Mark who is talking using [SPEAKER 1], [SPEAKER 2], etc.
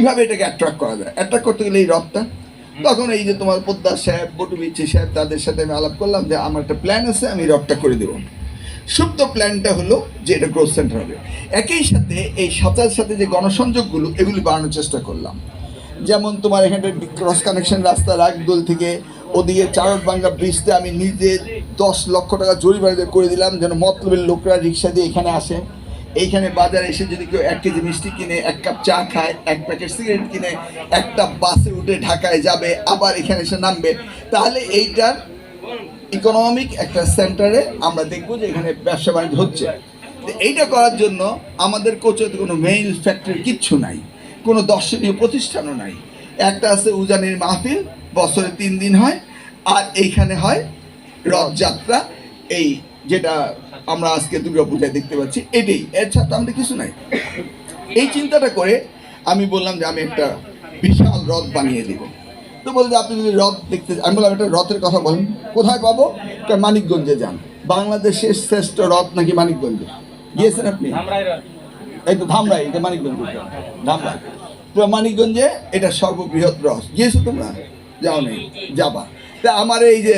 [SPEAKER 1] কিভাবে এটাকে অ্যাট্রাক্ট করা যায়। অ্যাট্রাক্ট করতে গেলে এই রথটা, তখন এই যে তোমার পোদ্দার সাহেব, বটু বিচ্ছি সাহেব, তাদের সাথে আমি আলাপ করলাম যে আমার একটা প্ল্যান আছে, আমি রথটা করে দেবো। সুপ্ত প্ল্যানটা হলো যে এটা গ্রোথ সেন্টার হবে। একই সাথে এই সাঁতার সাথে যে গণসংযোগগুলো এগুলি বাড়ানোর চেষ্টা করলাম। যেমন তোমার এখানে ক্রস কানেকশন রাস্তা রাগদোল থেকে ওদিকে চারটবাঙ্গা ব্রিজতে আমি নিজে 10 লক্ষ টাকা জরিমানা করে দিলাম, যেন মতলবের লোকরা রিক্সা দিয়ে এখানে আসে। এইখানে বাজারে এসে যদি কেউ 1 কেজি মিষ্টি কিনে, 1 কাপ চা খায়, 1 প্যাকেট সিগারেট কিনে, একটা বাসে উঠে ঢাকায় যাবে, আবার এখানে এসে নামবে, তাহলে এইটার ইকোনমিক একটা সেন্টারে আমরা দেখবো যে এখানে ব্যবসা বাণিজ্য হচ্ছে। এইটা করার জন্য আমাদের কোচেতে কোনো মেইল ফ্যাক্টরি কিচ্ছু নাই, কোনো দর্শনীয় প্রতিষ্ঠানও নাই। একটা আছে উজানির মাহফিল, বছরে 3 দিন হয়, আর এইখানে হয় রথযাত্রা, এই যেটা আমরা আজকে দুর্গাপূজায় দেখতে পাচ্ছি, এটাই। এর ছাড়া আমাদের কিছু নাই। এই চিন্তাটা করে আমি বললাম যে আমি একটা বিশাল রথ বানিয়ে দিব। তো বলতে আপনি যদি রথ দেখতে, আমি বললাম একটা রথের কথা বলেন, কোথায় পাবো? মানিকগঞ্জে যান, বাংলাদেশের শ্রেষ্ঠ রথ নাকি মানিকগঞ্জে। গিয়েছেন আপনি? এই তো ধামরাই, এটা মানিকগঞ্জ, ধামরাই। তো মানিকগঞ্জে এটা সর্ববৃহৎ রথ, গিয়েছো তোমরা? যাও নেই, যাবা। তা আমার এই যে